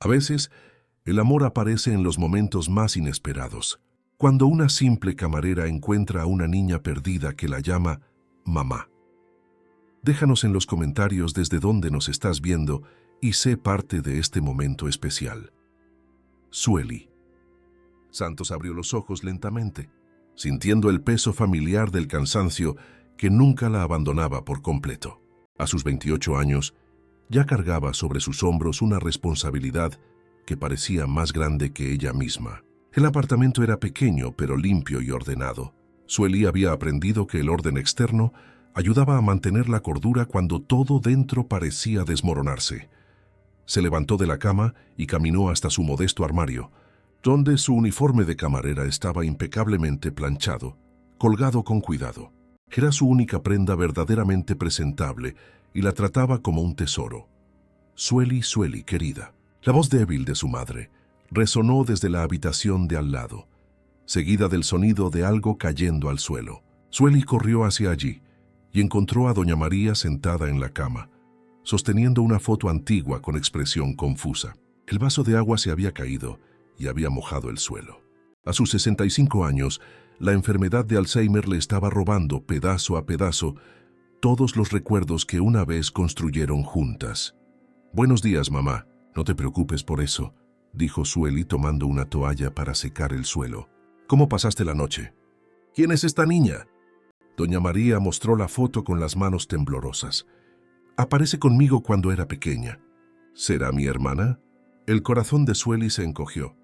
A veces, el amor aparece en los momentos más inesperados, cuando una simple camarera encuentra a una niña perdida que la llama mamá. Déjanos en los comentarios desde dónde nos estás viendo y sé parte de este momento especial. Sueli. Santos abrió los ojos lentamente, sintiendo el peso familiar del cansancio que nunca la abandonaba por completo. A sus 28 años, ya cargaba sobre sus hombros una responsabilidad que parecía más grande que ella misma. El apartamento era pequeño, pero limpio y ordenado. Sueli había aprendido que el orden externo ayudaba a mantener la cordura cuando todo dentro parecía desmoronarse. Se levantó de la cama y caminó hasta su modesto armario, donde su uniforme de camarera estaba impecablemente planchado, colgado con cuidado. Era su única prenda verdaderamente presentable y la trataba como un tesoro. Sueli, Sueli, querida. La voz débil de su madre resonó desde la habitación de al lado, seguida del sonido de algo cayendo al suelo. Sueli corrió hacia allí y encontró a doña María sentada en la cama, sosteniendo una foto antigua con expresión confusa. El vaso de agua se había caído y había mojado el suelo. A sus 65 años, la enfermedad de Alzheimer le estaba robando pedazo a pedazo todos los recuerdos que una vez construyeron juntas. «Buenos días, mamá. No te preocupes por eso», dijo Sueli tomando una toalla para secar el suelo. «¿Cómo pasaste la noche?» «¿Quién es esta niña?» Doña María mostró la foto con las manos temblorosas. «Aparece conmigo cuando era pequeña». «¿Será mi hermana?» El corazón de Sueli se encogió.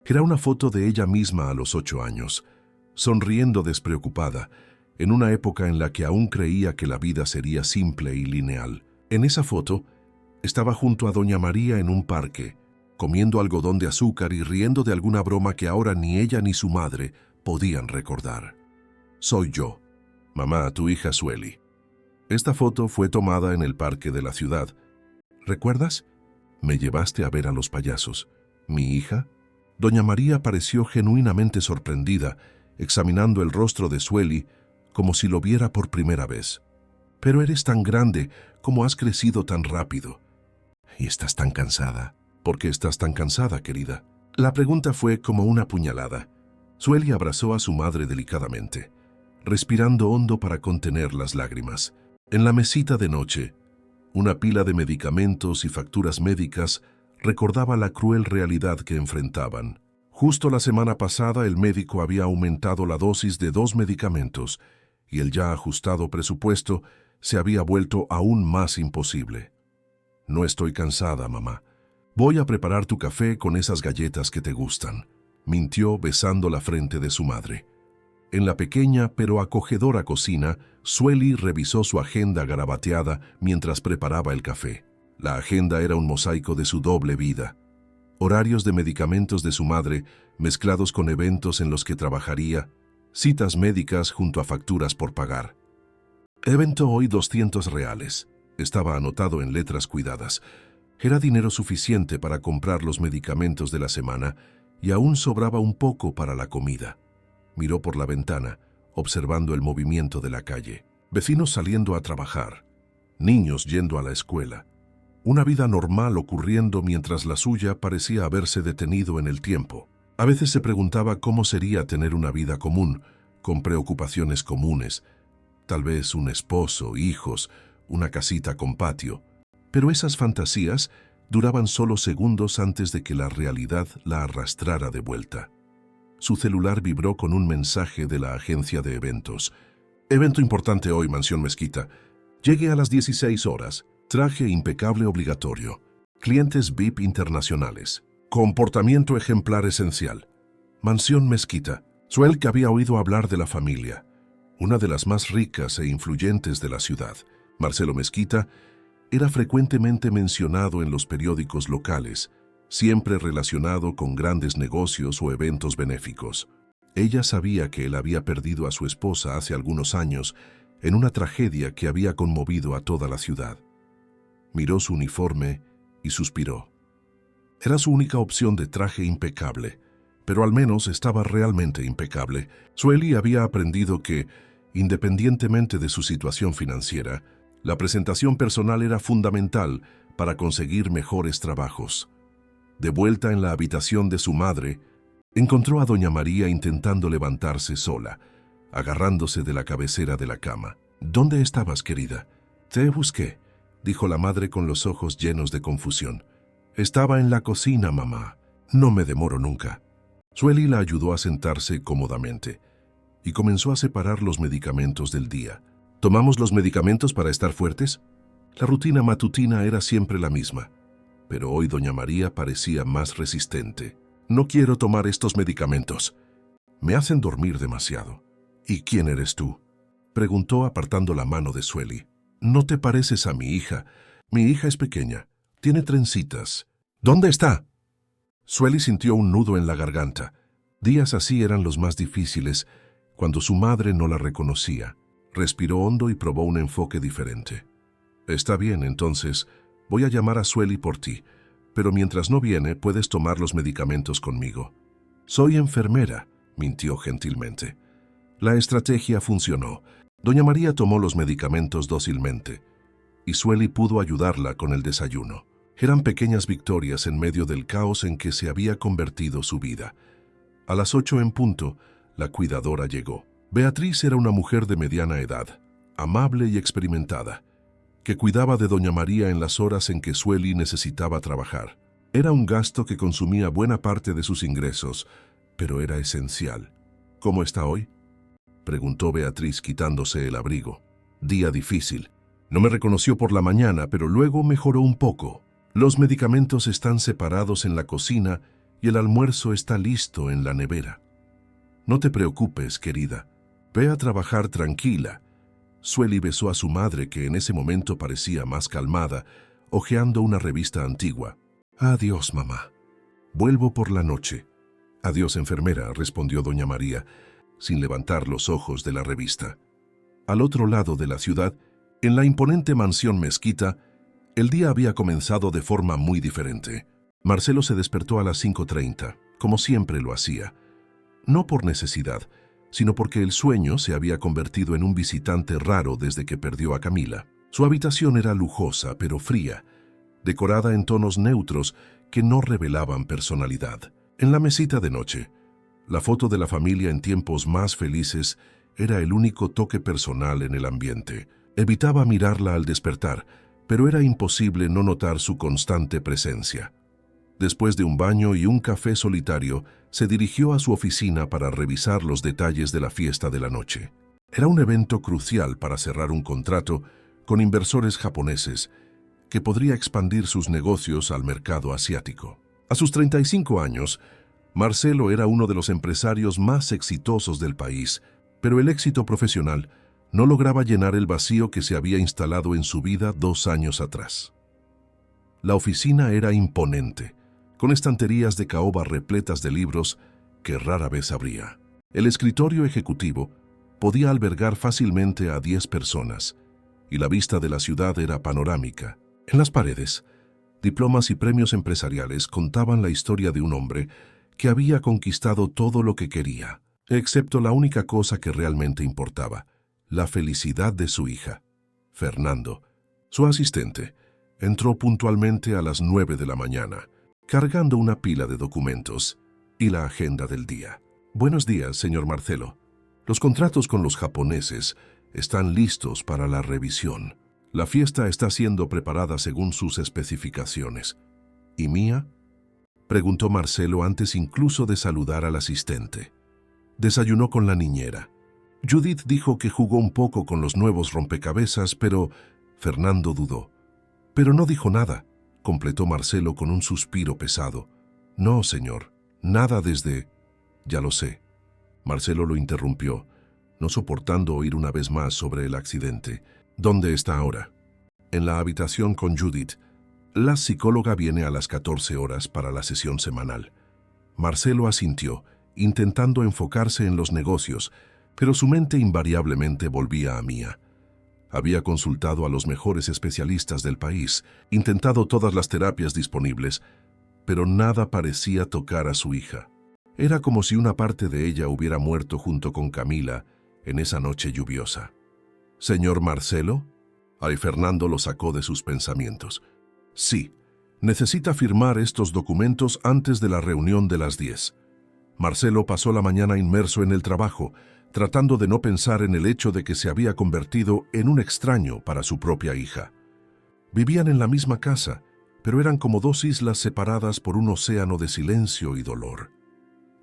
Era una foto de ella misma a los 8 años, sonriendo despreocupada, en una época en la que aún creía que la vida sería simple y lineal. En esa foto, estaba junto a doña María en un parque, comiendo algodón de azúcar y riendo de alguna broma que ahora ni ella ni su madre podían recordar. «Soy yo, mamá, tu hija Sueli». Esta foto fue tomada en el parque de la ciudad. ¿Recuerdas? Me llevaste a ver a los payasos. ¿Mi hija? Doña María pareció genuinamente sorprendida, examinando el rostro de Sueli como si lo viera por primera vez. «Pero eres tan grande, ¿cómo has crecido tan rápido? Y estás tan cansada». «¿Por qué estás tan cansada, querida?» La pregunta fue como una puñalada. Sueli abrazó a su madre delicadamente, respirando hondo para contener las lágrimas. En la mesita de noche, una pila de medicamentos y facturas médicas recordaba la cruel realidad que enfrentaban. Justo la semana pasada el médico había aumentado la dosis de 2 medicamentos y el ya ajustado presupuesto se había vuelto aún más imposible. «No estoy cansada, mamá. Voy a preparar tu café con esas galletas que te gustan», mintió besando la frente de su madre. En la pequeña pero acogedora cocina, Sueli revisó su agenda garabateada mientras preparaba el café. La agenda era un mosaico de su doble vida. Horarios de medicamentos de su madre, mezclados con eventos en los que trabajaría, citas médicas junto a facturas por pagar. «Evento hoy $200», estaba anotado en letras cuidadas. Era dinero suficiente para comprar los medicamentos de la semana y aún sobraba un poco para la comida. Miró por la ventana, observando el movimiento de la calle. Vecinos saliendo a trabajar, niños yendo a la escuela. Una vida normal ocurriendo mientras la suya parecía haberse detenido en el tiempo. A veces se preguntaba cómo sería tener una vida común, con preocupaciones comunes. Tal vez un esposo, hijos, una casita con patio. Pero esas fantasías duraban solo segundos antes de que la realidad la arrastrara de vuelta. Su celular vibró con un mensaje de la agencia de eventos. «Evento importante hoy, Mansión Mezquita. Llegue a las 16 horas. Traje impecable obligatorio. Clientes VIP internacionales. Comportamiento ejemplar esencial. Mansión Mezquita». Suel, que había oído hablar de la familia, una de las más ricas e influyentes de la ciudad, Marcelo Mezquita, era frecuentemente mencionado en los periódicos locales, siempre relacionado con grandes negocios o eventos benéficos. Ella sabía que él había perdido a su esposa hace algunos años en una tragedia que había conmovido a toda la ciudad. Miró su uniforme y suspiró. Era su única opción de traje impecable, pero al menos estaba realmente impecable. Sueli había aprendido que, independientemente de su situación financiera, la presentación personal era fundamental para conseguir mejores trabajos. De vuelta en la habitación de su madre, encontró a doña María intentando levantarse sola, agarrándose de la cabecera de la cama. «¿Dónde estabas, querida?» «Te busqué», dijo la madre con los ojos llenos de confusión. «Estaba en la cocina, mamá. No me demoro nunca». Sueli la ayudó a sentarse cómodamente y comenzó a separar los medicamentos del día. ¿Tomamos los medicamentos para estar fuertes? La rutina matutina era siempre la misma, pero hoy doña María parecía más resistente. «No quiero tomar estos medicamentos. Me hacen dormir demasiado». «¿Y quién eres tú?», preguntó apartando la mano de Sueli. «No te pareces a mi hija. Mi hija es pequeña. Tiene trencitas». «¿Dónde está?». Sueli sintió un nudo en la garganta. Días así eran los más difíciles, cuando su madre no la reconocía. Respiró hondo y probó un enfoque diferente. «Está bien, entonces, voy a llamar a Sueli por ti, pero mientras no viene, puedes tomar los medicamentos conmigo». «Soy enfermera», mintió gentilmente. La estrategia funcionó. Doña María tomó los medicamentos dócilmente, y Sueli pudo ayudarla con el desayuno. Eran pequeñas victorias en medio del caos en que se había convertido su vida. A las 8 en punto, la cuidadora llegó. Beatriz era una mujer de mediana edad, amable y experimentada, que cuidaba de doña María en las horas en que Sueli necesitaba trabajar. Era un gasto que consumía buena parte de sus ingresos, pero era esencial. «¿Cómo está hoy?», preguntó Beatriz quitándose el abrigo. «Día difícil. No me reconoció por la mañana, pero luego mejoró un poco. Los medicamentos están separados en la cocina y el almuerzo está listo en la nevera. No te preocupes, querida. Ve a trabajar tranquila». Sueli besó a su madre, que en ese momento parecía más calmada, hojeando una revista antigua. «Adiós, mamá. Vuelvo por la noche». «Adiós, enfermera», respondió doña María, sin levantar los ojos de la revista. Al otro lado de la ciudad, en la imponente mansión Mezquita, el día había comenzado de forma muy diferente. Marcelo se despertó a las 5:30, como siempre lo hacía. No por necesidad, sino porque el sueño se había convertido en un visitante raro desde que perdió a Camila. Su habitación era lujosa, pero fría, decorada en tonos neutros que no revelaban personalidad. En la mesita de noche, la foto de la familia en tiempos más felices era el único toque personal en el ambiente. Evitaba mirarla al despertar, pero era imposible no notar su constante presencia. Después de un baño y un café solitario, se dirigió a su oficina para revisar los detalles de la fiesta de la noche. Era un evento crucial para cerrar un contrato con inversores japoneses que podría expandir sus negocios al mercado asiático. A sus 35 años, Marcelo era uno de los empresarios más exitosos del país, pero el éxito profesional no lograba llenar el vacío que se había instalado en su vida 2 años atrás. La oficina era imponente, con estanterías de caoba repletas de libros que rara vez abría. El escritorio ejecutivo podía albergar fácilmente a 10 personas, y la vista de la ciudad era panorámica. En las paredes, diplomas y premios empresariales contaban la historia de un hombre que había conquistado todo lo que quería, excepto la única cosa que realmente importaba: la felicidad de su hija. Fernando, su asistente, entró puntualmente a las 9 de la mañana, cargando una pila de documentos y la agenda del día. «Buenos días, señor Marcelo. Los contratos con los japoneses están listos para la revisión. La fiesta está siendo preparada según sus especificaciones». «¿Y Mía?», preguntó Marcelo antes incluso de saludar al asistente. Desayunó con la niñera. Judith dijo que jugó un poco con los nuevos rompecabezas, pero Fernando dudó. «Pero no dijo nada», completó Marcelo con un suspiro pesado. «No, señor, nada desde...». «Ya lo sé». Marcelo lo interrumpió, no soportando oír una vez más sobre el accidente. «¿Dónde está ahora?» «En la habitación con Judith. La psicóloga viene a las 14 horas para la sesión semanal». Marcelo asintió, intentando enfocarse en los negocios, pero su mente invariablemente volvía a Mía. Había consultado a los mejores especialistas del país, intentado todas las terapias disponibles, pero nada parecía tocar a su hija. Era como si una parte de ella hubiera muerto junto con Camila en esa noche lluviosa. «¿Señor Marcelo?». Ay, Fernando lo sacó de sus pensamientos. «Sí, Necesita firmar estos documentos antes de la reunión de las 10. Marcelo pasó la mañana inmerso en el trabajo, tratando de no pensar en el hecho de que se había convertido en un extraño para su propia hija. Vivían en la misma casa, pero eran como dos islas separadas por un océano de silencio y dolor.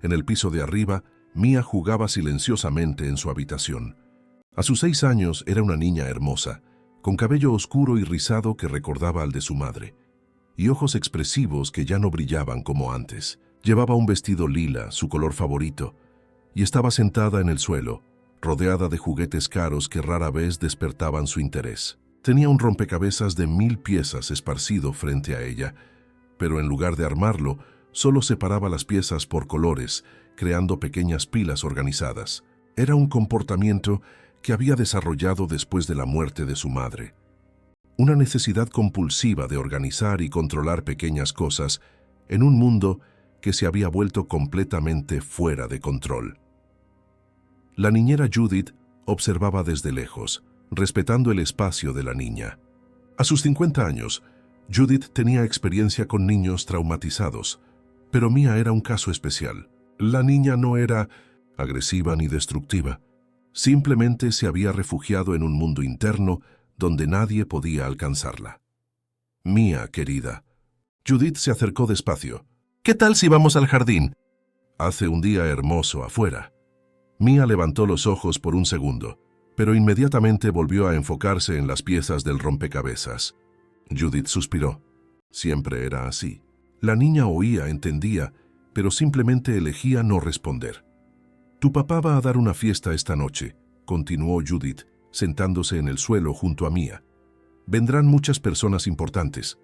En el piso de arriba, Mía jugaba silenciosamente en su habitación. A sus 6 años era una niña hermosa, con cabello oscuro y rizado que recordaba al de su madre, y ojos expresivos que ya no brillaban como antes. Llevaba un vestido lila, su color favorito, y estaba sentada en el suelo, rodeada de juguetes caros que rara vez despertaban su interés. Tenía un rompecabezas de 1000 piezas esparcido frente a ella, pero en lugar de armarlo, solo separaba las piezas por colores, creando pequeñas pilas organizadas. Era un comportamiento que había desarrollado después de la muerte de su madre. Una necesidad compulsiva de organizar y controlar pequeñas cosas en un mundo que se había vuelto completamente fuera de control. La niñera Judith observaba desde lejos, respetando el espacio de la niña. A sus 50 años, Judith tenía experiencia con niños traumatizados, pero Mía era un caso especial. La niña no era agresiva ni destructiva. Simplemente se había refugiado en un mundo interno donde nadie podía alcanzarla. Mía, querida. Judith se acercó despacio. ¿Qué tal si vamos al jardín? Hace un día hermoso afuera. Mía levantó los ojos por un segundo, pero inmediatamente volvió a enfocarse en las piezas del rompecabezas. Judith suspiró. Siempre era así. La niña oía, entendía, pero simplemente elegía no responder. Tu papá va a dar una fiesta esta noche, continuó Judith, sentándose en el suelo junto a Mía. Vendrán muchas personas importantes.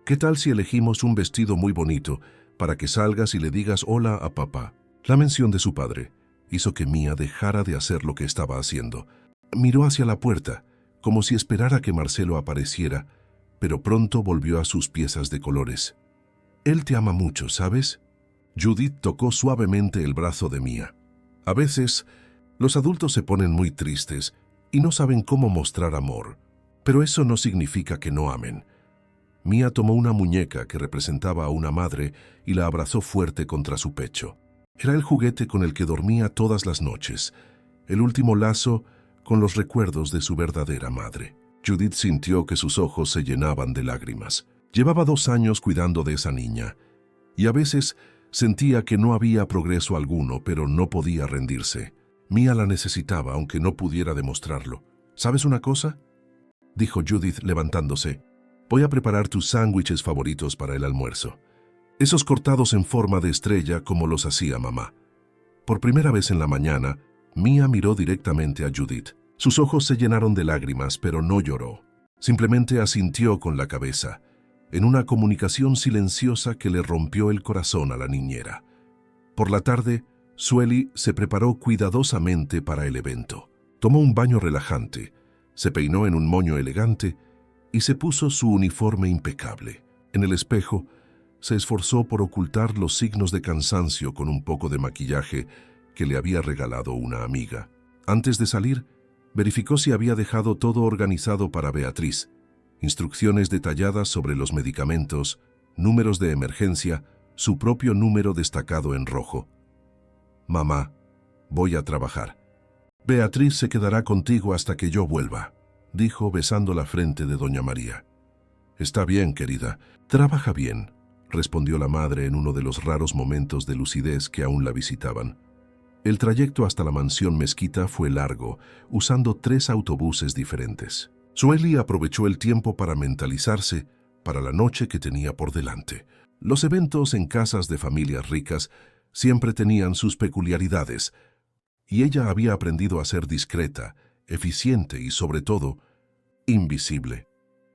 ¿Qué tal si elegimos un vestido muy bonito para que salgas y le digas hola a papá? La mención de su padre hizo que Mía dejara de hacer lo que estaba haciendo. Miró hacia la puerta, como si esperara que Marcelo apareciera, pero pronto volvió a sus piezas de colores. Él te ama mucho, ¿sabes? Judith tocó suavemente el brazo de Mía. A veces, los adultos se ponen muy tristes y no saben cómo mostrar amor, pero eso no significa que no amen. Mía tomó una muñeca que representaba a una madre y la abrazó fuerte contra su pecho. Era el juguete con el que dormía todas las noches, el último lazo con los recuerdos de su verdadera madre. Judith sintió que sus ojos se llenaban de lágrimas. Llevaba 2 años cuidando de esa niña, y a veces sentía que no había progreso alguno, pero no podía rendirse. Mía la necesitaba, aunque no pudiera demostrarlo. ¿Sabes una cosa?, dijo Judith levantándose. Voy a preparar tus sándwiches favoritos para el almuerzo. Esos cortados en forma de estrella como los hacía mamá. Por primera vez en la mañana, Mía miró directamente a Judith. Sus ojos se llenaron de lágrimas, pero no lloró. Simplemente asintió con la cabeza, en una comunicación silenciosa que le rompió el corazón a la niñera. Por la tarde, Sueli se preparó cuidadosamente para el evento. Tomó un baño relajante, se peinó en un moño elegante y se puso su uniforme impecable. En el espejo, se esforzó por ocultar los signos de cansancio con un poco de maquillaje que le había regalado una amiga. Antes de salir, verificó si había dejado todo organizado para Beatriz. Instrucciones detalladas sobre los medicamentos, números de emergencia, su propio número destacado en rojo. Mamá, voy a trabajar. Beatriz se quedará contigo hasta que yo vuelva, dijo besando la frente de doña María. Está bien, querida. Trabaja bien, respondió la madre en uno de los raros momentos de lucidez que aún la visitaban. El trayecto hasta la mansión Mezquita fue largo, usando 3 autobuses diferentes. Sueli aprovechó el tiempo para mentalizarse para la noche que tenía por delante. Los eventos en casas de familias ricas siempre tenían sus peculiaridades, y ella había aprendido a ser discreta, eficiente y, sobre todo, invisible.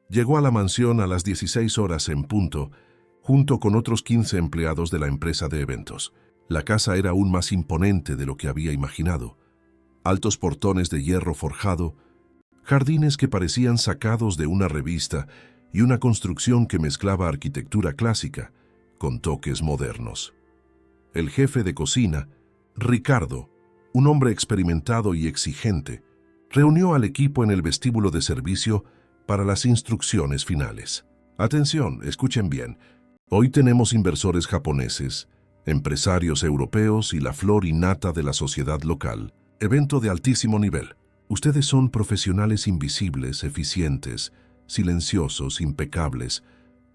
Llegó a la mansión a las 16 horas en punto, junto con otros 15 empleados de la empresa de eventos. La casa era aún más imponente de lo que había imaginado. Altos portones de hierro forjado, jardines que parecían sacados de una revista y una construcción que mezclaba arquitectura clásica con toques modernos. El jefe de cocina, Ricardo, un hombre experimentado y exigente, reunió al equipo en el vestíbulo de servicio para las instrucciones finales. Atención, escuchen bien. Hoy tenemos inversores japoneses, empresarios europeos y la flor y nata de la sociedad local. Evento de altísimo nivel. Ustedes son profesionales invisibles, eficientes, silenciosos, impecables,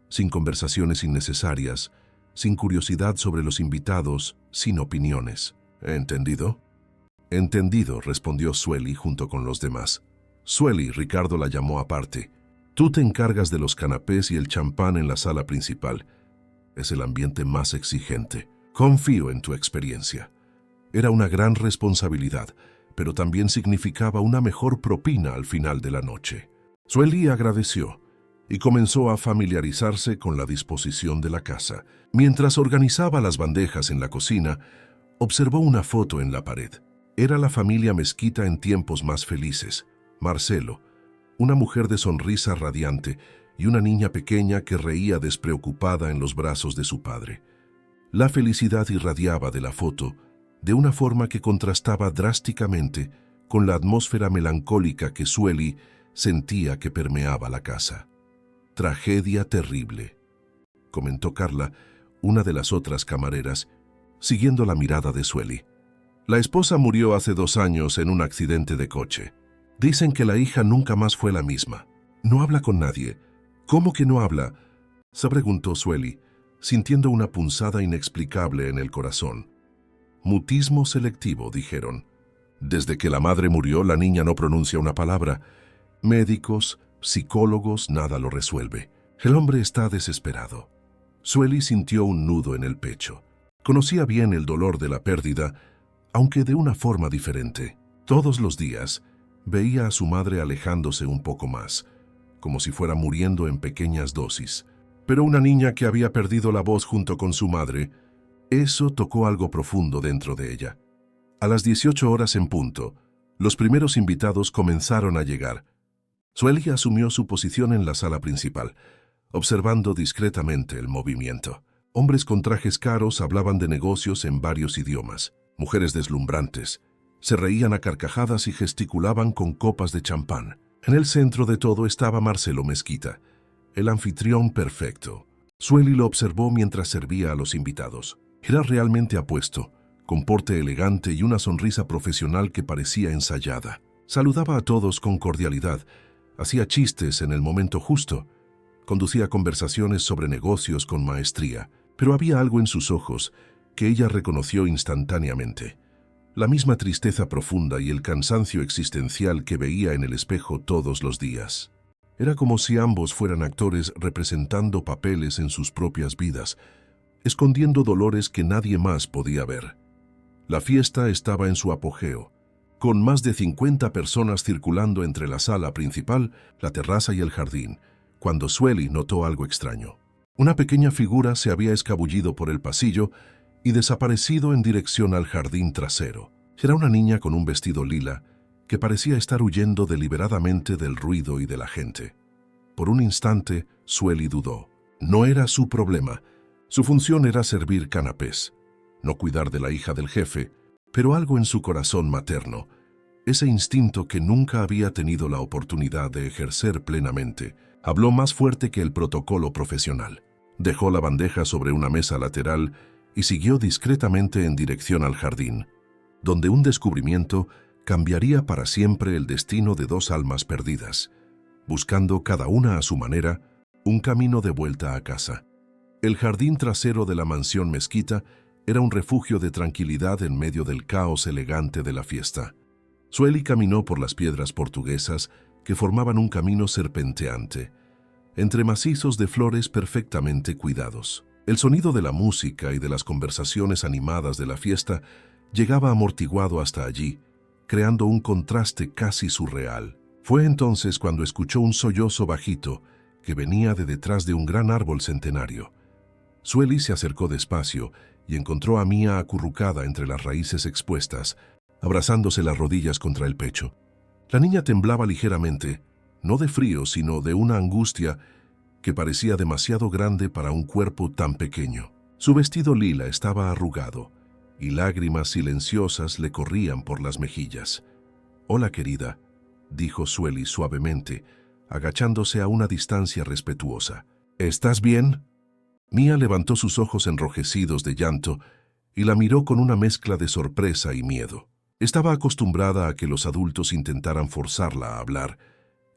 sin conversaciones innecesarias, sin curiosidad sobre los invitados, sin opiniones. ¿Entendido? Entendido, respondió Sueli junto con los demás. Sueli, Ricardo la llamó aparte. Tú te encargas de los canapés y el champán en la sala principal. Es el ambiente más exigente. Confío en tu experiencia. Era una gran responsabilidad, pero también significaba una mejor propina al final de la noche. Sueli agradeció y comenzó a familiarizarse con la disposición de la casa. Mientras organizaba las bandejas en la cocina, observó una foto en la pared. Era la familia Mezquita en tiempos más felices. Marcelo, una mujer de sonrisa radiante y una niña pequeña que reía despreocupada en los brazos de su padre. La felicidad irradiaba de la foto de una forma que contrastaba drásticamente con la atmósfera melancólica que Sueli sentía que permeaba la casa. Tragedia terrible, comentó Carla, una de las otras camareras, siguiendo la mirada de Sueli. La esposa murió hace 2 años en un accidente de coche. Dicen que la hija nunca más fue la misma. No habla con nadie. ¿Cómo que no habla?, se preguntó Sueli, sintiendo una punzada inexplicable en el corazón. Mutismo selectivo, dijeron. Desde que la madre murió, la niña no pronuncia una palabra. Médicos, psicólogos, nada lo resuelve. El hombre está desesperado. Sueli sintió un nudo en el pecho. Conocía bien el dolor de la pérdida, aunque de una forma diferente. Todos los días veía a su madre alejándose un poco más, como si fuera muriendo en pequeñas dosis. Pero una niña que había perdido la voz junto con su madre, eso tocó algo profundo dentro de ella. A las 18 horas en punto, los primeros invitados comenzaron a llegar. Sueli asumió su posición en la sala principal, observando discretamente el movimiento. Hombres con trajes caros hablaban de negocios en varios idiomas. Mujeres deslumbrantes se reían a carcajadas y gesticulaban con copas de champán. En el centro de todo estaba Marcelo Mezquita, el anfitrión perfecto. Sueli lo observó mientras servía a los invitados. Era realmente apuesto, con porte elegante y una sonrisa profesional que parecía ensayada. Saludaba a todos con cordialidad, hacía chistes en el momento justo, conducía conversaciones sobre negocios con maestría, pero había algo en sus ojos que ella reconoció instantáneamente. La misma tristeza profunda y el cansancio existencial que veía en el espejo todos los días. Era como si ambos fueran actores representando papeles en sus propias vidas, escondiendo dolores que nadie más podía ver. La fiesta estaba en su apogeo, con más de 50 personas circulando entre la sala principal, la terraza y el jardín, cuando Sueli notó algo extraño. Una pequeña figura se había escabullido por el pasillo y desaparecido en dirección al jardín trasero. Era una niña con un vestido lila que parecía estar huyendo deliberadamente del ruido y de la gente. Por un instante, Sueli dudó. No era su problema. Su función era servir canapés, no cuidar de la hija del jefe, pero algo en su corazón materno, ese instinto que nunca había tenido la oportunidad de ejercer plenamente, habló más fuerte que el protocolo profesional. Dejó la bandeja sobre una mesa lateral y siguió discretamente en dirección al jardín, donde un descubrimiento cambiaría para siempre el destino de 2 almas perdidas, buscando cada una a su manera un camino de vuelta a casa. El jardín trasero de la mansión Mezquita era un refugio de tranquilidad en medio del caos elegante de la fiesta. Sueli caminó por las piedras portuguesas que formaban un camino serpenteante, entre macizos de flores perfectamente cuidados. El sonido de la música y de las conversaciones animadas de la fiesta llegaba amortiguado hasta allí, creando un contraste casi surreal. Fue entonces cuando escuchó un sollozo bajito que venía de detrás de un gran árbol centenario. Sueli se acercó despacio y encontró a Mía acurrucada entre las raíces expuestas, abrazándose las rodillas contra el pecho. La niña temblaba ligeramente, no de frío, sino de una angustia que parecía demasiado grande para un cuerpo tan pequeño. Su vestido lila estaba arrugado, y lágrimas silenciosas le corrían por las mejillas. «Hola, querida», dijo Sueli suavemente, agachándose a una distancia respetuosa. ¿Estás bien? Mía levantó sus ojos enrojecidos de llanto y la miró con una mezcla de sorpresa y miedo. Estaba acostumbrada a que los adultos intentaran forzarla a hablar,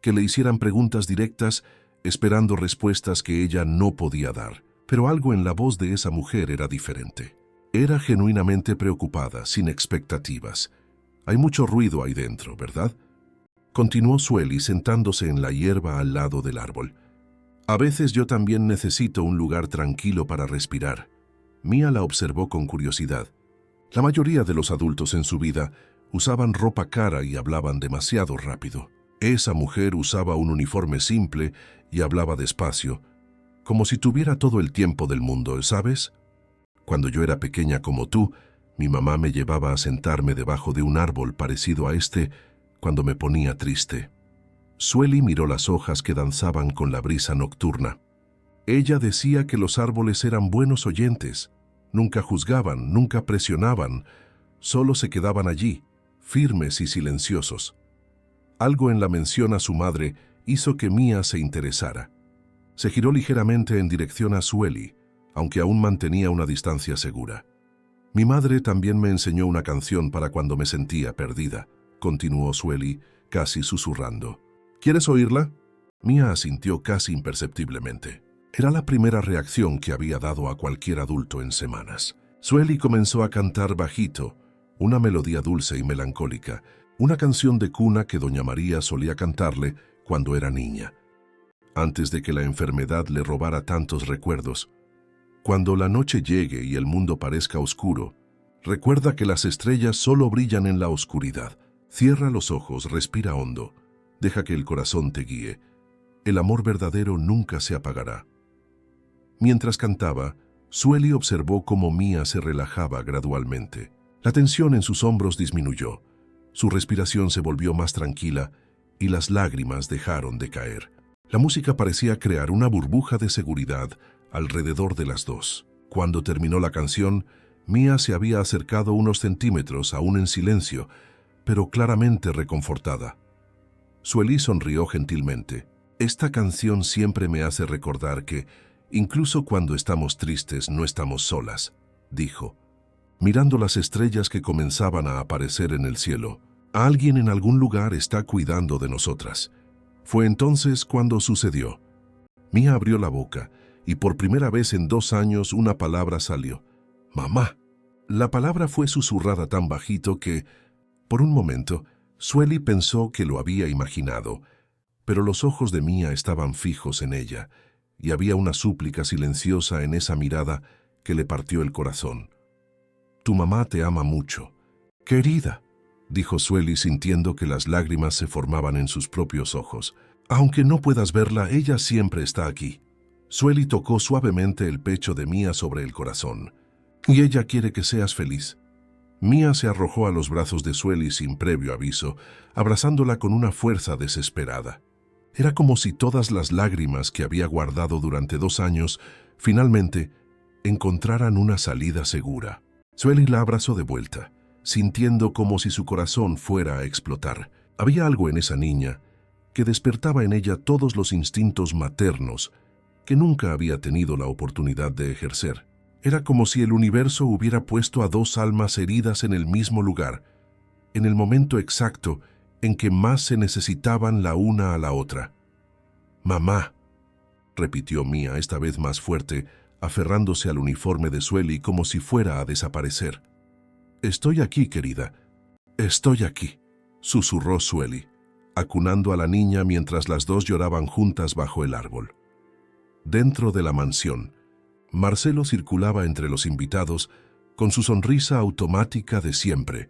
que le hicieran preguntas directas, esperando respuestas que ella no podía dar. Pero algo en la voz de esa mujer era diferente. Era genuinamente preocupada, sin expectativas. Hay mucho ruido ahí dentro, ¿verdad? Continuó Sueli sentándose en la hierba al lado del árbol. A veces yo también necesito un lugar tranquilo para respirar. Mía la observó con curiosidad. La mayoría de los adultos en su vida usaban ropa cara y hablaban demasiado rápido. Esa mujer usaba un uniforme simple y hablaba despacio, como si tuviera todo el tiempo del mundo, ¿sabes? Cuando yo era pequeña como tú, mi mamá me llevaba a sentarme debajo de un árbol parecido a este cuando me ponía triste. Sueli miró las hojas que danzaban con la brisa nocturna. Ella decía que los árboles eran buenos oyentes. Nunca juzgaban, nunca presionaban, solo se quedaban allí, firmes y silenciosos. Algo en la mención a su madre hizo que Mía se interesara. Se giró ligeramente en dirección a Sueli, aunque aún mantenía una distancia segura. Mi madre también me enseñó una canción para cuando me sentía perdida, continuó Sueli, casi susurrando. ¿Quieres oírla? Mía asintió casi imperceptiblemente. Era la primera reacción que había dado a cualquier adulto en semanas. Sueli comenzó a cantar bajito, una melodía dulce y melancólica, una canción de cuna que doña María solía cantarle cuando era niña, antes de que la enfermedad le robara tantos recuerdos. Cuando la noche llegue y el mundo parezca oscuro, recuerda que las estrellas solo brillan en la oscuridad. Cierra los ojos, respira hondo. Deja que el corazón te guíe. El amor verdadero nunca se apagará. Mientras cantaba, Sueli observó cómo Mía se relajaba gradualmente. La tensión en sus hombros disminuyó. Su respiración se volvió más tranquila y las lágrimas dejaron de caer. La música parecía crear una burbuja de seguridad alrededor de las dos. Cuando terminó la canción, Mía se había acercado unos centímetros, aún en silencio, pero claramente reconfortada. Sueli sonrió gentilmente. Esta canción siempre me hace recordar que, incluso cuando estamos tristes, no estamos solas, dijo, mirando las estrellas que comenzaban a aparecer en el cielo. Alguien en algún lugar está cuidando de nosotras. Fue entonces cuando sucedió. Mía abrió la boca y por primera vez en 2 años una palabra salió. Mamá. La palabra fue susurrada tan bajito que, por un momento, Sueli pensó que lo había imaginado, pero los ojos de Mía estaban fijos en ella, y había una súplica silenciosa en esa mirada que le partió el corazón. Tu mamá te ama mucho. Querida, dijo Sueli sintiendo que las lágrimas se formaban en sus propios ojos. Aunque no puedas verla, ella siempre está aquí. Sueli tocó suavemente el pecho de Mía sobre el corazón. Y ella quiere que seas feliz. Mía se arrojó a los brazos de Sueli sin previo aviso, abrazándola con una fuerza desesperada. Era como si todas las lágrimas que había guardado durante 2 años, finalmente, encontraran una salida segura. Sueli la abrazó de vuelta, sintiendo como si su corazón fuera a explotar. Había algo en esa niña que despertaba en ella todos los instintos maternos que nunca había tenido la oportunidad de ejercer. Era como si el universo hubiera puesto a 2 almas heridas en el mismo lugar, en el momento exacto en que más se necesitaban la una a la otra. Mamá, repitió Mía esta vez más fuerte, aferrándose al uniforme de Sueli como si fuera a desaparecer. Estoy aquí, querida. Estoy aquí, susurró Sueli, acunando a la niña mientras las dos lloraban juntas bajo el árbol. Dentro de la mansión, Marcelo circulaba entre los invitados con su sonrisa automática de siempre,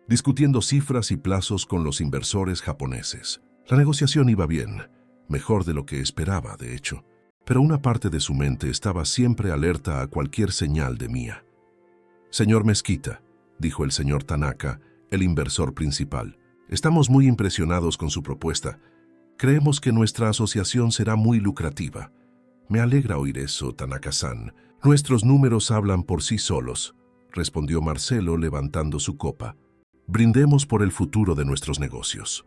discutiendo cifras y plazos con los inversores japoneses. La negociación iba bien, mejor de lo que esperaba, de hecho, pero una parte de su mente estaba siempre alerta a cualquier señal de Mía. Señor Mezquita, dijo el señor Tanaka, el inversor principal, estamos muy impresionados con su propuesta. Creemos que nuestra asociación será muy lucrativa. Me alegra oír eso, Tanaka-san. Nuestros números hablan por sí solos, respondió Marcelo levantando su copa. Brindemos por el futuro de nuestros negocios.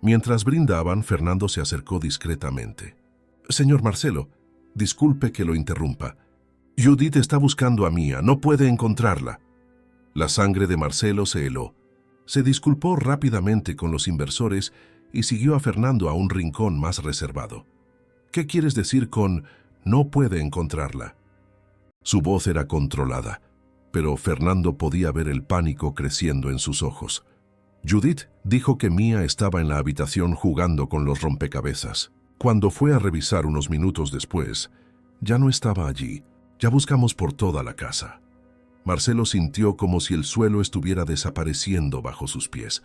Mientras brindaban, Fernando se acercó discretamente. Señor Marcelo, Disculpe que lo interrumpa. Judith está buscando a Mía, no puede encontrarla. La sangre de Marcelo se heló. Se disculpó rápidamente con los inversores y siguió a Fernando a un rincón más reservado. ¿Qué quieres decir con no puede encontrarla? Su voz era controlada, pero Fernando podía ver el pánico creciendo en sus ojos. Judith dijo que Mía estaba en la habitación jugando con los rompecabezas. Cuando fue a revisar unos minutos después, ya no estaba allí. Ya buscamos por toda la casa. Marcelo sintió como si el suelo estuviera desapareciendo bajo sus pies.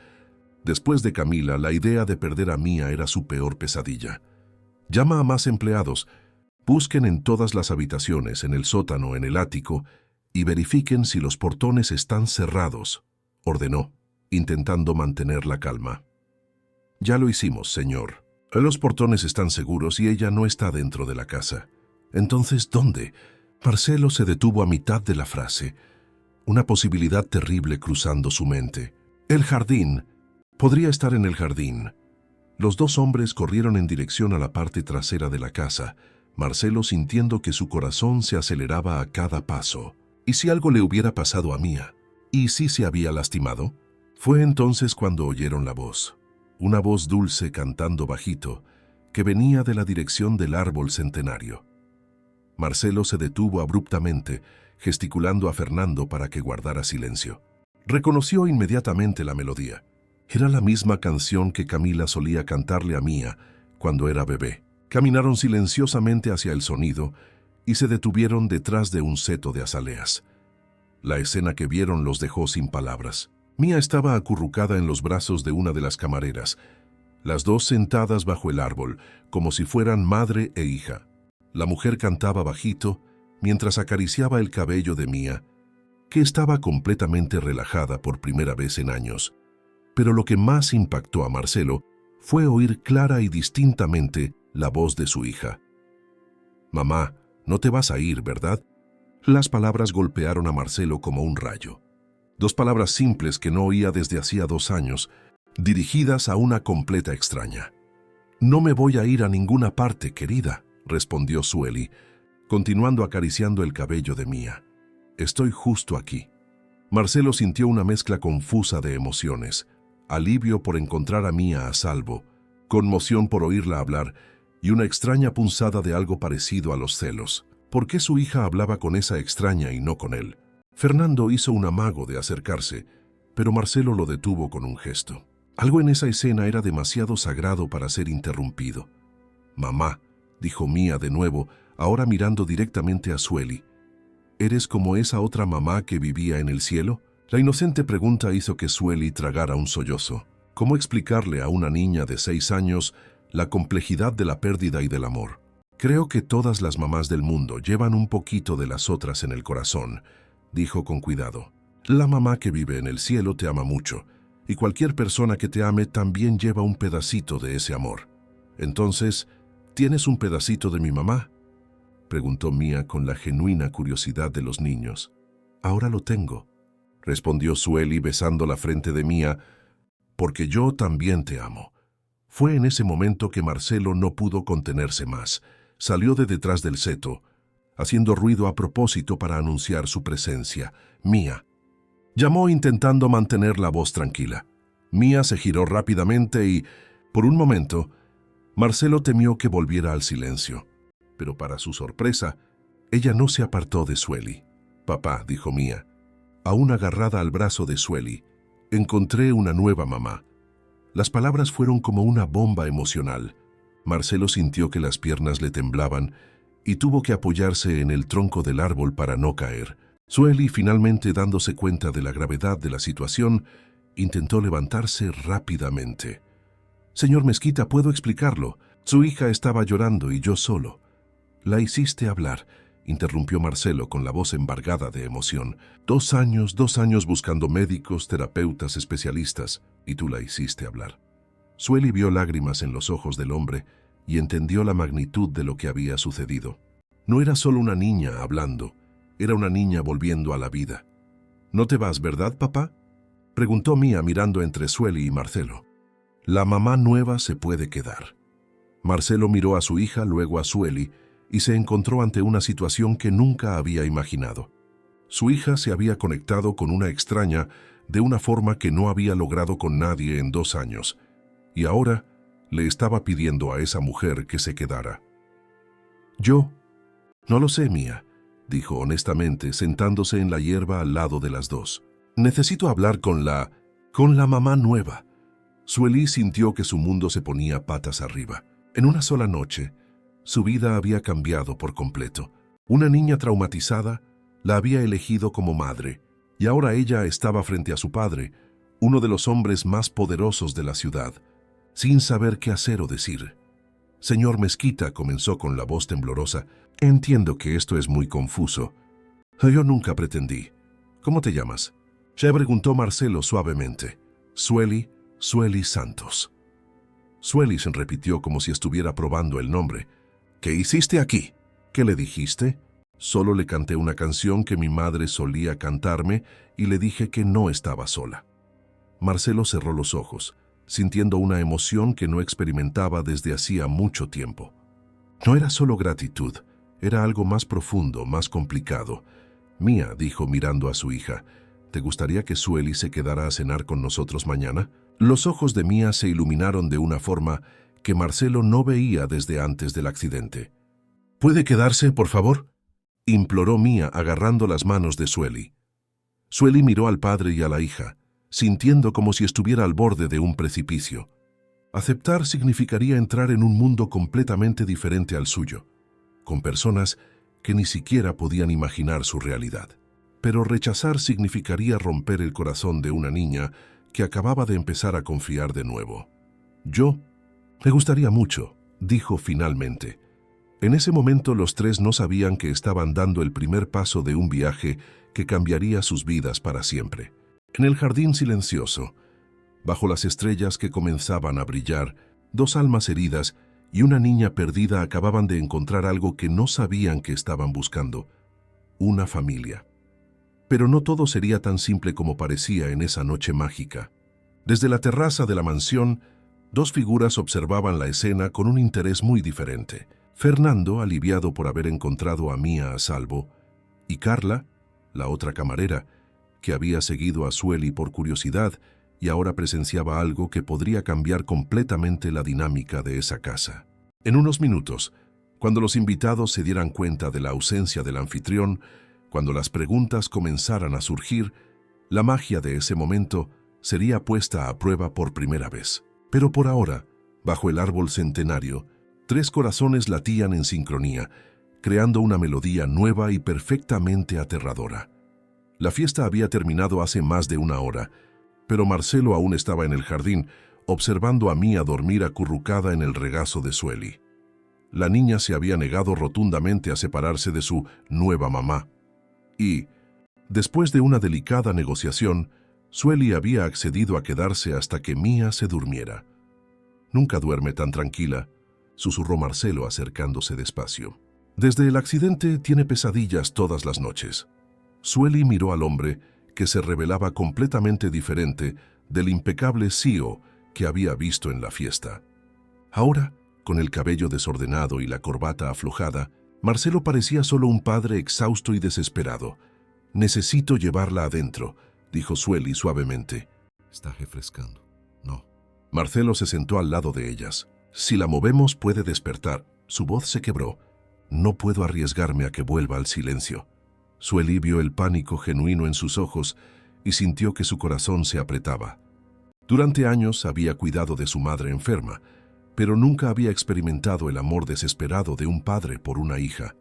Después de Camila, la idea de perder a Mía era su peor pesadilla. Llama a más empleados. Busquen en todas las habitaciones, en el sótano, en el ático, y verifiquen si los portones están cerrados, ordenó, intentando mantener la calma. Ya lo hicimos, señor. Los portones están seguros y ella no está dentro de la casa. Entonces, ¿dónde? Marcelo se detuvo a mitad de la frase. Una posibilidad terrible cruzando su mente. El jardín. Podría estar en el jardín. Los dos hombres corrieron en dirección a la parte trasera de la casa, Marcelo sintiendo que su corazón se aceleraba a cada paso. ¿Y si algo le hubiera pasado a Mía? ¿Y si se había lastimado? Fue entonces cuando oyeron la voz. Una voz dulce cantando bajito, que venía de la dirección del árbol centenario. Marcelo se detuvo abruptamente, gesticulando a Fernando para que guardara silencio. Reconoció inmediatamente la melodía. Era la misma canción que Camila solía cantarle a Mía cuando era bebé. Caminaron silenciosamente hacia el sonido y se detuvieron detrás de un seto de azaleas. La escena que vieron los dejó sin palabras. Mía estaba acurrucada en los brazos de una de las camareras, las dos sentadas bajo el árbol, como si fueran madre e hija. La mujer cantaba bajito mientras acariciaba el cabello de Mía, que estaba completamente relajada por primera vez en años. Pero lo que más impactó a Marcelo fue oír clara y distintamente la voz de su hija. «Mamá, no te vas a ir, ¿verdad?». Las palabras golpearon a Marcelo como un rayo. Dos palabras simples que no oía desde hacía 2 años, dirigidas a una completa extraña. «No me voy a ir a ninguna parte, querida», respondió Sueli, continuando acariciando el cabello de Mía. «Estoy justo aquí». Marcelo sintió una mezcla confusa de emociones, alivio por encontrar a Mía a salvo, conmoción por oírla hablar y una extraña punzada de algo parecido a los celos. ¿Por qué su hija hablaba con esa extraña y no con él? Fernando hizo un amago de acercarse, pero Marcelo lo detuvo con un gesto. Algo en esa escena era demasiado sagrado para ser interrumpido. «Mamá», dijo Mía de nuevo, ahora mirando directamente a Sueli. «¿Eres como esa otra mamá que vivía en el cielo?». La inocente pregunta hizo que Sueli tragara un sollozo. ¿Cómo explicarle a una niña de 6 años la complejidad de la pérdida y del amor? «Creo que todas las mamás del mundo llevan un poquito de las otras en el corazón», dijo con cuidado. «La mamá que vive en el cielo te ama mucho, y cualquier persona que te ame también lleva un pedacito de ese amor. Entonces, ¿tienes un pedacito de mi mamá?», preguntó Mía con la genuina curiosidad de los niños. «Ahora lo tengo», respondió Sueli besando la frente de Mía, «porque yo también te amo». Fue en ese momento que Marcelo no pudo contenerse más. Salió de detrás del seto, haciendo ruido a propósito para anunciar su presencia. «Mía». Llamó intentando mantener la voz tranquila. Mía se giró rápidamente y, por un momento, Marcelo temió que volviera al silencio. Pero para su sorpresa, ella no se apartó de Sueli. «Papá», dijo Mía, aún agarrada al brazo de Sueli, «encontré una nueva mamá». Las palabras fueron como una bomba emocional. Marcelo sintió que las piernas le temblaban y tuvo que apoyarse en el tronco del árbol para no caer. Sueli, finalmente dándose cuenta de la gravedad de la situación, intentó levantarse rápidamente. «Señor Mezquita, puedo explicarlo. Su hija estaba llorando y yo solo». «La hiciste hablar», interrumpió Marcelo con la voz embargada de emoción. 2 años, 2 años buscando médicos, terapeutas, especialistas, y tú la hiciste hablar». Sueli vio lágrimas en los ojos del hombre y entendió la magnitud de lo que había sucedido. No era solo una niña hablando, era una niña volviendo a la vida. «¿No te vas, verdad, papá?», preguntó Mía mirando entre Sueli y Marcelo. «La mamá nueva se puede quedar». Marcelo miró a su hija, luego a Sueli, y se encontró ante una situación que nunca había imaginado. Su hija se había conectado con una extraña de una forma que no había logrado con nadie en 2 años, y ahora le estaba pidiendo a esa mujer que se quedara. Yo, no lo sé, Mía, dijo honestamente, sentándose en la hierba al lado de las dos. Necesito hablar con la mamá nueva. Sueli sintió que su mundo se ponía patas arriba. En una sola noche, su vida había cambiado por completo. Una niña traumatizada la había elegido como madre, y ahora ella estaba frente a su padre, uno de los hombres más poderosos de la ciudad, sin saber qué hacer o decir. Señor Mezquita, comenzó con la voz temblorosa, entiendo que esto es muy confuso. Yo nunca pretendí. ¿Cómo te llamas? Se preguntó Marcelo suavemente. Sueli Santos. Sueli se repitió como si estuviera probando el nombre. ¿Qué hiciste aquí? ¿Qué le dijiste? Solo le canté una canción que mi madre solía cantarme y le dije que no estaba sola. Marcelo cerró los ojos, sintiendo una emoción que no experimentaba desde hacía mucho tiempo. No era solo gratitud, era algo más profundo, más complicado. Mía, dijo mirando a su hija, ¿te gustaría que Sueli se quedara a cenar con nosotros mañana? Los ojos de Mía se iluminaron de una forma que Marcelo no veía desde antes del accidente. ¿Puede quedarse, por favor?, imploró Mía agarrando las manos de Sueli. Sueli miró al padre y a la hija, sintiendo como si estuviera al borde de un precipicio. Aceptar significaría entrar en un mundo completamente diferente al suyo, con personas que ni siquiera podían imaginar su realidad. Pero rechazar significaría romper el corazón de una niña que acababa de empezar a confiar de nuevo. Me gustaría mucho, dijo finalmente. En ese momento los tres no sabían que estaban dando el primer paso de un viaje que cambiaría sus vidas para siempre. En el jardín silencioso, bajo las estrellas que comenzaban a brillar, 2 almas heridas y una niña perdida acababan de encontrar algo que no sabían que estaban buscando: una familia. Pero no todo sería tan simple como parecía en esa noche mágica. Desde la terraza de la mansión, 2 figuras observaban la escena con un interés muy diferente. Fernando, aliviado por haber encontrado a Mía a salvo, y Carla, la otra camarera, que había seguido a Sueli por curiosidad y ahora presenciaba algo que podría cambiar completamente la dinámica de esa casa. En unos minutos, cuando los invitados se dieran cuenta de la ausencia del anfitrión, cuando las preguntas comenzaran a surgir, la magia de ese momento sería puesta a prueba por primera vez. Pero por ahora, bajo el árbol centenario, 3 corazones latían en sincronía, creando una melodía nueva y perfectamente aterradora. La fiesta había terminado hace más de 1 hora, pero Marcelo aún estaba en el jardín, observando a Mía dormir acurrucada en el regazo de Sueli. La niña se había negado rotundamente a separarse de su nueva mamá. Y, después de una delicada negociación, Sueli había accedido a quedarse hasta que Mía se durmiera. «Nunca duerme tan tranquila», susurró Marcelo acercándose despacio. «Desde el accidente tiene pesadillas todas las noches». Sueli miró al hombre, que se revelaba completamente diferente del impecable CEO que había visto en la fiesta. Ahora, con el cabello desordenado y la corbata aflojada, Marcelo parecía solo un padre exhausto y desesperado. «Necesito llevarla adentro», dijo Sueli suavemente. «Está refrescando». «No». Marcelo se sentó al lado de ellas. «Si la movemos puede despertar». Su voz se quebró. «No puedo arriesgarme a que vuelva al silencio». Sueli vio el pánico genuino en sus ojos y sintió que su corazón se apretaba. Durante años había cuidado de su madre enferma, pero nunca había experimentado el amor desesperado de un padre por una hija.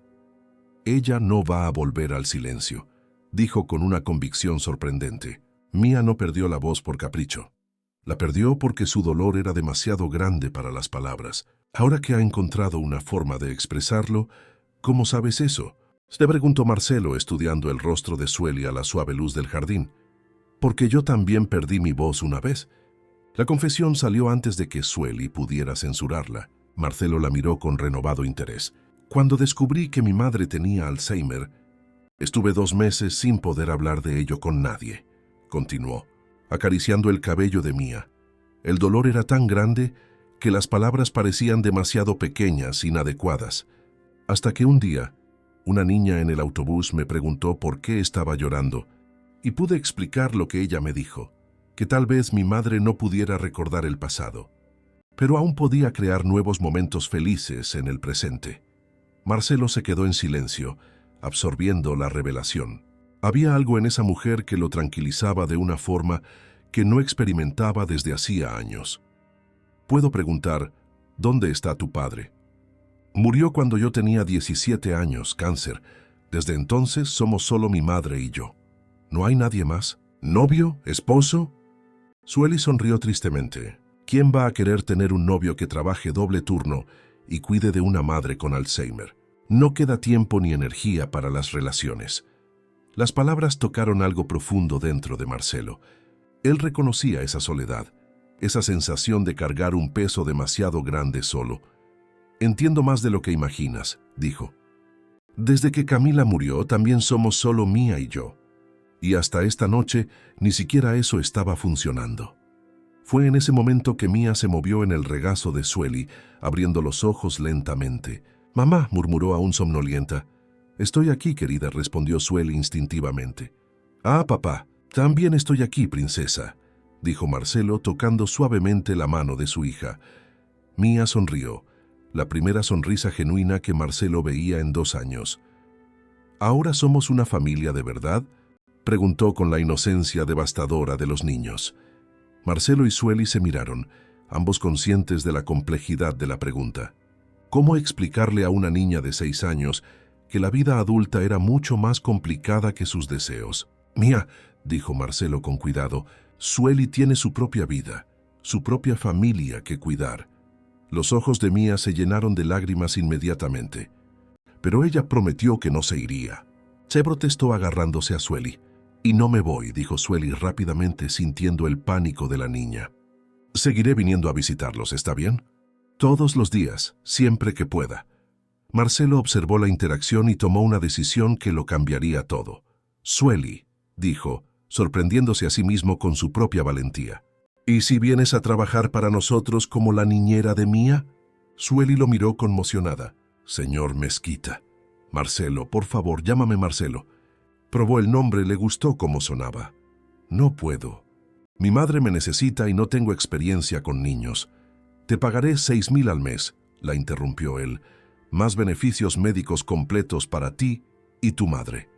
«Ella no va a volver al silencio», dijo con una convicción sorprendente. Mía no perdió la voz por capricho. La perdió porque su dolor era demasiado grande para las palabras. «Ahora que ha encontrado una forma de expresarlo, ¿cómo sabes eso?», se preguntó Marcelo, estudiando el rostro de Sueli a la suave luz del jardín. «Porque yo también perdí mi voz una vez». La confesión salió antes de que Sueli pudiera censurarla. Marcelo la miró con renovado interés. «Cuando descubrí que mi madre tenía Alzheimer, estuve 2 meses sin poder hablar de ello con nadie», continuó, acariciando el cabello de Mía. El dolor era tan grande que las palabras parecían demasiado pequeñas, inadecuadas. Hasta que un día, una niña en el autobús me preguntó por qué estaba llorando, y pude explicar lo que ella me dijo, que tal vez mi madre no pudiera recordar el pasado, pero aún podía crear nuevos momentos felices en el presente. Marcelo se quedó en silencio, absorbiendo la revelación. Había algo en esa mujer que lo tranquilizaba de una forma que no experimentaba desde hacía años. Puedo preguntar, ¿dónde está tu padre? Murió cuando yo tenía 17 años, cáncer. Desde entonces somos solo mi madre y yo. ¿No hay nadie más? ¿Novio? ¿Esposo? Sueli sonrió tristemente. ¿Quién va a querer tener un novio que trabaje doble turno y cuide de una madre con Alzheimer? No queda tiempo ni energía para las relaciones. Las palabras tocaron algo profundo dentro de Marcelo. Él reconocía esa soledad, esa sensación de cargar un peso demasiado grande solo. Entiendo más de lo que imaginas, dijo. Desde que Camila murió, también somos solo Mía y yo. Y hasta esta noche, ni siquiera eso estaba funcionando. Fue en ese momento que Mía se movió en el regazo de Sueli, abriendo los ojos lentamente. «Mamá», murmuró aún somnolienta. «Estoy aquí, querida», respondió Sueli instintivamente. «Ah, papá, también estoy aquí, princesa», dijo Marcelo, tocando suavemente la mano de su hija. Mía sonrió, la primera sonrisa genuina que Marcelo veía en 2 años. «¿Ahora somos una familia de verdad?», preguntó con la inocencia devastadora de los niños. Marcelo y Sueli se miraron, ambos conscientes de la complejidad de la pregunta. ¿Cómo explicarle a una niña de 6 años que la vida adulta era mucho más complicada que sus deseos? «Mía», dijo Marcelo con cuidado, «Sueli tiene su propia vida, su propia familia que cuidar». Los ojos de Mía se llenaron de lágrimas inmediatamente. Pero ella prometió que no se iría. Se protestó agarrándose a Sueli. «Y no me voy», dijo Sueli rápidamente, sintiendo el pánico de la niña. «Seguiré viniendo a visitarlos, ¿está bien? Todos los días, siempre que pueda». Marcelo observó la interacción y tomó una decisión que lo cambiaría todo. «Sueli», dijo, sorprendiéndose a sí mismo con su propia valentía. «¿Y si vienes a trabajar para nosotros como la niñera de Mía?» Sueli lo miró conmocionada. «Señor Mezquita». «Marcelo, por favor, llámame Marcelo». Probó el nombre, le gustó cómo sonaba. «No puedo. Mi madre me necesita y no tengo experiencia con niños. Te pagaré 6,000 al mes», la interrumpió él. «Más beneficios médicos completos para ti y tu madre».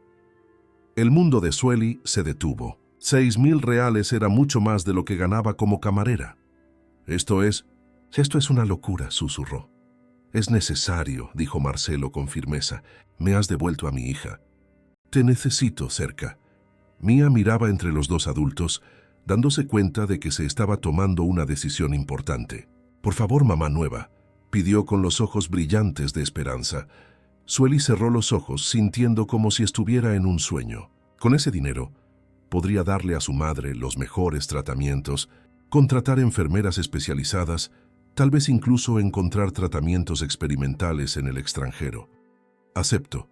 El mundo de Sueli se detuvo. 6,000 reales era mucho más de lo que ganaba como camarera. Esto es una locura», susurró. «Es necesario», dijo Marcelo con firmeza. «Me has devuelto a mi hija. Te necesito cerca». Mía miraba entre los dos adultos, dándose cuenta de que se estaba tomando una decisión importante. «Por favor, mamá nueva», pidió con los ojos brillantes de esperanza. Sueli cerró los ojos, sintiendo como si estuviera en un sueño. Con ese dinero, podría darle a su madre los mejores tratamientos, contratar enfermeras especializadas, tal vez incluso encontrar tratamientos experimentales en el extranjero. «Acepto»,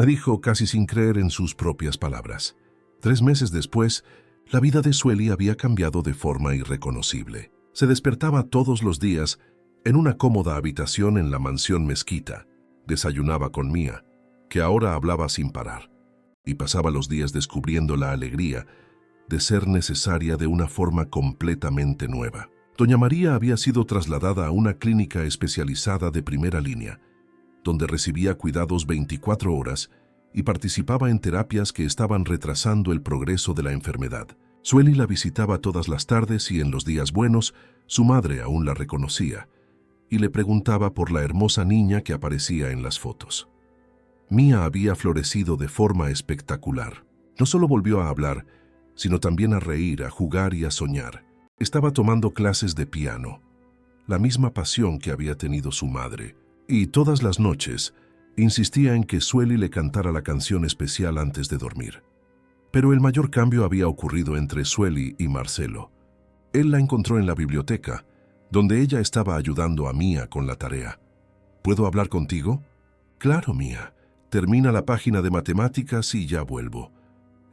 dijo casi sin creer en sus propias palabras. 3 meses después, la vida de Sueli había cambiado de forma irreconocible. Se despertaba todos los días en una cómoda habitación en la mansión Mezquita. Desayunaba con Mía, que ahora hablaba sin parar, y pasaba los días descubriendo la alegría de ser necesaria de una forma completamente nueva. Doña María había sido trasladada a una clínica especializada de primera línea, donde recibía cuidados 24 horas y participaba en terapias que estaban retrasando el progreso de la enfermedad. Sueli la visitaba todas las tardes y en los días buenos, su madre aún la reconocía y le preguntaba por la hermosa niña que aparecía en las fotos. Mía había florecido de forma espectacular. No solo volvió a hablar, sino también a reír, a jugar y a soñar. Estaba tomando clases de piano, la misma pasión que había tenido su madre, y todas las noches insistía en que Sueli le cantara la canción especial antes de dormir. Pero el mayor cambio había ocurrido entre Sueli y Marcelo. Él la encontró en la biblioteca, donde ella estaba ayudando a Mía con la tarea. ¿Puedo hablar contigo? Claro, Mía. Termina la página de matemáticas y ya vuelvo.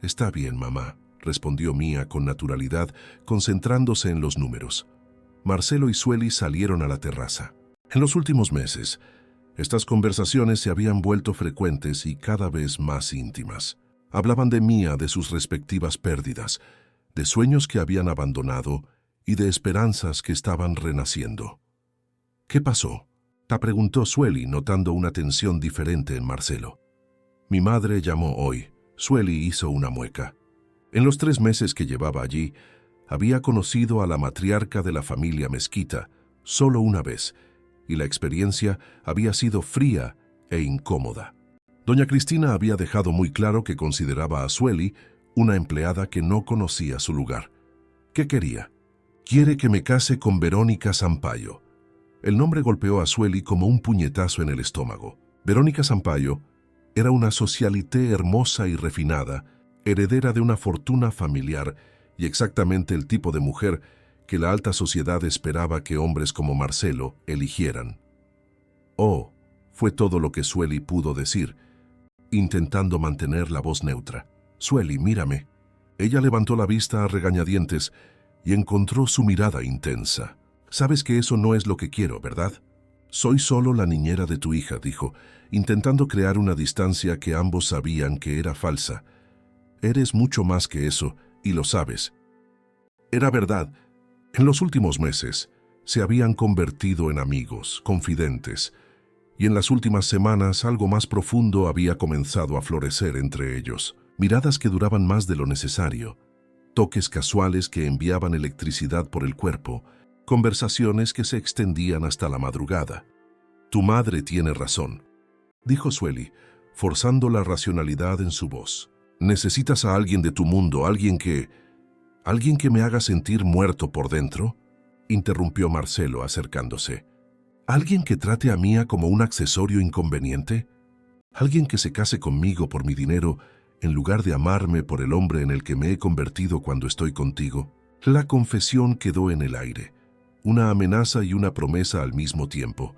Está bien, mamá, respondió Mía con naturalidad, concentrándose en los números. Marcelo y Sueli salieron a la terraza. En los últimos meses, Estas conversaciones se habían vuelto frecuentes y cada vez más íntimas. Hablaban de Mía, de sus respectivas pérdidas, de sueños que habían abandonado y de esperanzas que estaban renaciendo. ¿Qué pasó?, la preguntó Sueli, notando una tensión diferente en Marcelo. Mi madre llamó hoy. Sueli hizo una mueca. En los 3 meses que llevaba allí, había conocido a la matriarca de la familia Mezquita solo una vez, y la experiencia había sido fría e incómoda. Doña Cristina había dejado muy claro que consideraba a Sueli una empleada que no conocía su lugar. ¿Qué quería? Quiere que me case con Verónica Sampaio. El nombre golpeó a Sueli como un puñetazo en el estómago. Verónica Sampaio era una socialité hermosa y refinada, heredera de una fortuna familiar y exactamente el tipo de mujer que la alta sociedad esperaba que hombres como Marcelo eligieran. Oh, fue todo lo que Sueli pudo decir, intentando mantener la voz neutra. Sueli, mírame. Ella levantó la vista a regañadientes y encontró su mirada intensa. Sabes que eso no es lo que quiero, ¿verdad? Soy solo la niñera de tu hija, dijo, intentando crear una distancia que ambos sabían que era falsa. Eres mucho más que eso, y lo sabes. Era verdad. En los últimos meses, se habían convertido en amigos, confidentes, y en las últimas semanas algo más profundo había comenzado a florecer entre ellos. Miradas que duraban más de lo necesario, toques casuales que enviaban electricidad por el cuerpo, conversaciones que se extendían hasta la madrugada. Tu madre tiene razón, dijo Sueli, forzando la racionalidad en su voz. ¿Necesitas a alguien de tu mundo, alguien que me haga sentir muerto por dentro?, interrumpió Marcelo acercándose. ¿Alguien que trate a Mía como un accesorio inconveniente? ¿Alguien que se case conmigo por mi dinero en lugar de amarme por el hombre en el que me he convertido cuando estoy contigo? La confesión quedó en el aire, una amenaza y una promesa al mismo tiempo.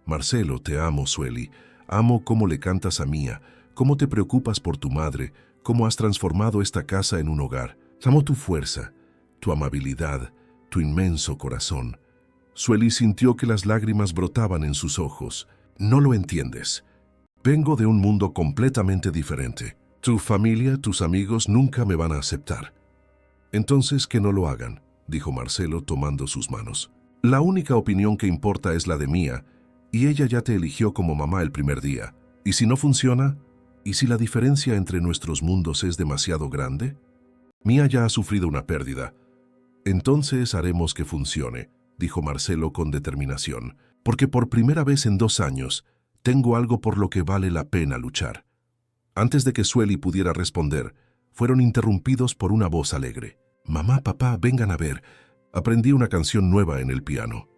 Marcelo, te amo, Sueli. Amo cómo le cantas a Mía, cómo te preocupas por tu madre, cómo has transformado esta casa en un hogar. Amo tu fuerza, tu amabilidad, tu inmenso corazón. Sueli sintió que las lágrimas brotaban en sus ojos. No lo entiendes. Vengo de un mundo completamente diferente. Tu familia, tus amigos nunca me van a aceptar. Entonces que no lo hagan, dijo Marcelo tomando sus manos. La única opinión que importa es la de Mía, y ella ya te eligió como mamá el primer día. ¿Y si no funciona? ¿Y si la diferencia entre nuestros mundos es demasiado grande? Mía ya ha sufrido una pérdida. Entonces haremos que funcione, dijo Marcelo con determinación, porque por primera vez en 2 años tengo algo por lo que vale la pena luchar. Antes de que Sueli pudiera responder, fueron interrumpidos por una voz alegre. Mamá, papá, vengan a ver. Aprendí una canción nueva en el piano.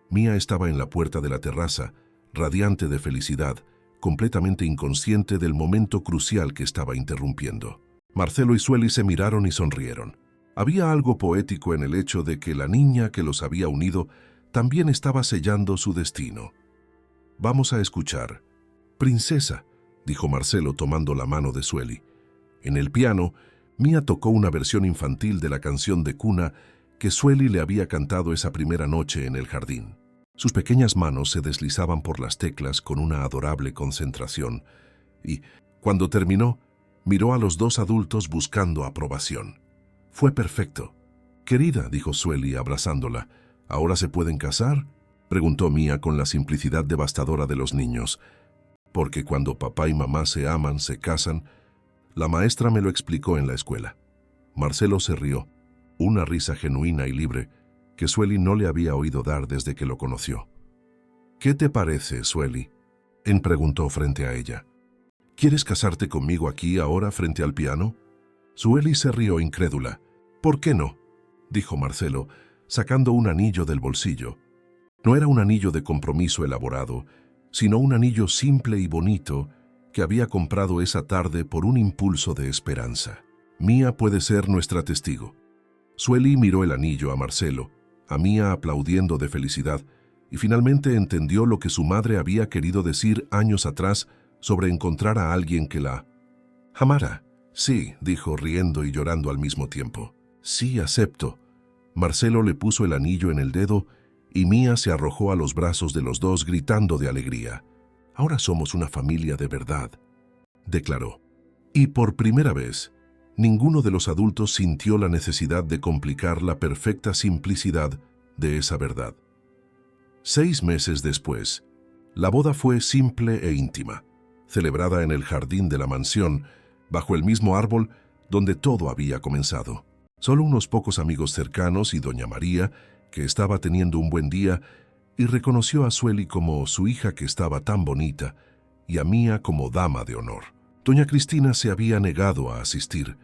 Mía estaba en la puerta de la terraza, radiante de felicidad, completamente inconsciente del momento crucial que estaba interrumpiendo. Marcelo y Sueli se miraron y sonrieron. Había algo poético en el hecho de que la niña que los había unido también estaba sellando su destino. Vamos a escuchar. Princesa, dijo Marcelo tomando la mano de Sueli. En el piano, Mía tocó una versión infantil de la canción de cuna que Sueli le había cantado esa primera noche en el jardín. Sus pequeñas manos se deslizaban por las teclas con una adorable concentración y, cuando terminó, miró a los 2 adultos buscando aprobación. Fue perfecto. Querida, dijo Sueli abrazándola, ¿ahora se pueden casar?, preguntó Mía con la simplicidad devastadora de los niños. Porque cuando papá y mamá se aman, se casan. La maestra me lo explicó en la escuela. Marcelo se rió, una risa genuina y libre que Sueli no le había oído dar desde que lo conoció. ¿Qué te parece, Sueli?, preguntó frente a ella. ¿Quieres casarte conmigo aquí ahora frente al piano? Sueli se rió incrédula. ¿Por qué no?, dijo Marcelo, sacando un anillo del bolsillo. No era un anillo de compromiso elaborado, sino un anillo simple y bonito que había comprado esa tarde por un impulso de esperanza. Mía puede ser nuestra testigo. Sueli miró el anillo a Marcelo, a Mía aplaudiendo de felicidad, y finalmente entendió lo que su madre había querido decir años atrás sobre encontrar a alguien que la amara. Sí, dijo riendo y llorando al mismo tiempo. Sí, acepto. Marcelo le puso el anillo en el dedo y Mía se arrojó a los brazos de los dos gritando de alegría. Ahora somos una familia de verdad, declaró. Y por primera vez, ninguno de los adultos sintió la necesidad de complicar la perfecta simplicidad de esa verdad. 6 meses después, la boda fue simple e íntima, celebrada en el jardín de la mansión, bajo el mismo árbol donde todo había comenzado. Solo unos pocos amigos cercanos y doña María, que estaba teniendo un buen día, y reconoció a Sueli como su hija que estaba tan bonita, y a Mía como dama de honor. Doña Cristina se había negado a asistir,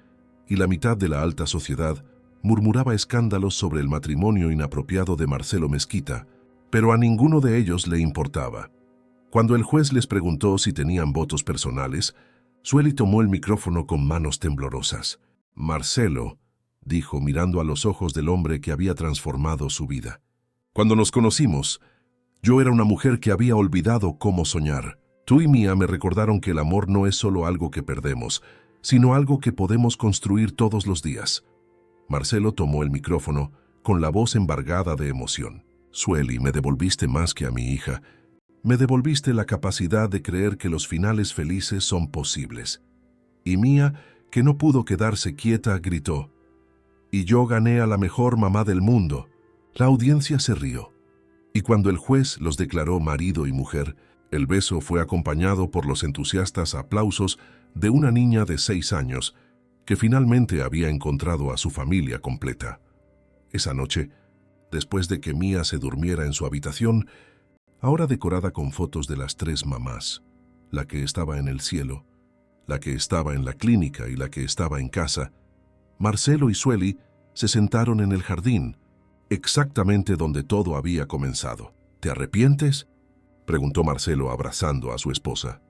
y la mitad de la alta sociedad murmuraba escándalos sobre el matrimonio inapropiado de Marcelo Mezquita, pero a ninguno de ellos le importaba. Cuando el juez les preguntó si tenían votos personales, Sueli tomó el micrófono con manos temblorosas. Marcelo, dijo mirando a los ojos del hombre que había transformado su vida. Cuando nos conocimos, yo era una mujer que había olvidado cómo soñar. Tú y Mía me recordaron que el amor no es solo algo que perdemos, sino algo que podemos construir todos los días. Marcelo tomó el micrófono con la voz embargada de emoción. Sueli, me devolviste más que a mi hija. Me devolviste la capacidad de creer que los finales felices son posibles. Y Mía, que no pudo quedarse quieta, gritó. Y yo gané a la mejor mamá del mundo. La audiencia se rió. Y cuando el juez los declaró marido y mujer, el beso fue acompañado por los entusiastas aplausos de una niña de 6 años que finalmente había encontrado a su familia completa. Esa noche, después de que Mía se durmiera en su habitación, ahora decorada con fotos de las 3 mamás, la que estaba en el cielo, la que estaba en la clínica y la que estaba en casa, Marcelo y Sueli se sentaron en el jardín, exactamente donde todo había comenzado. ¿Te arrepientes?, preguntó Marcelo abrazando a su esposa.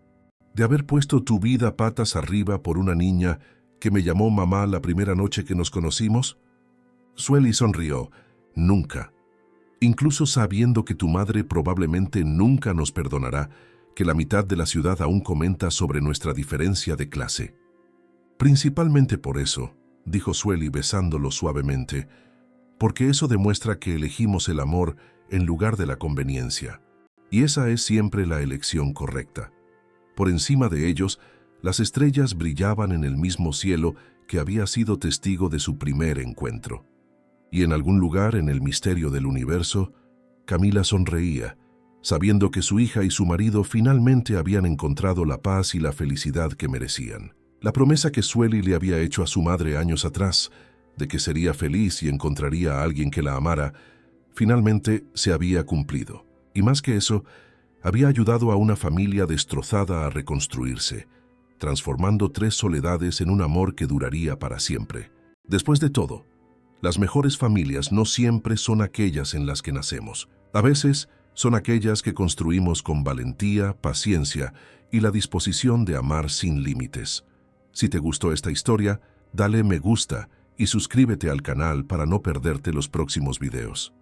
¿De haber puesto tu vida patas arriba por una niña que me llamó mamá la primera noche que nos conocimos? Sueli sonrió. Nunca. Incluso sabiendo que tu madre probablemente nunca nos perdonará, que la mitad de la ciudad aún comenta sobre nuestra diferencia de clase. Principalmente por eso, dijo Sueli besándolo suavemente, porque eso demuestra que elegimos el amor en lugar de la conveniencia. Y esa es siempre la elección correcta. Por encima de ellos, las estrellas brillaban en el mismo cielo que había sido testigo de su primer encuentro. Y en algún lugar en el misterio del universo, Camila sonreía, sabiendo que su hija y su marido finalmente habían encontrado la paz y la felicidad que merecían. La promesa que Sueli le había hecho a su madre años atrás, de que sería feliz y encontraría a alguien que la amara, finalmente se había cumplido. Y más que eso, había ayudado a una familia destrozada a reconstruirse, transformando 3 soledades en un amor que duraría para siempre. Después de todo, las mejores familias no siempre son aquellas en las que nacemos. A veces son aquellas que construimos con valentía, paciencia y la disposición de amar sin límites. Si te gustó esta historia, dale me gusta y suscríbete al canal para no perderte los próximos videos.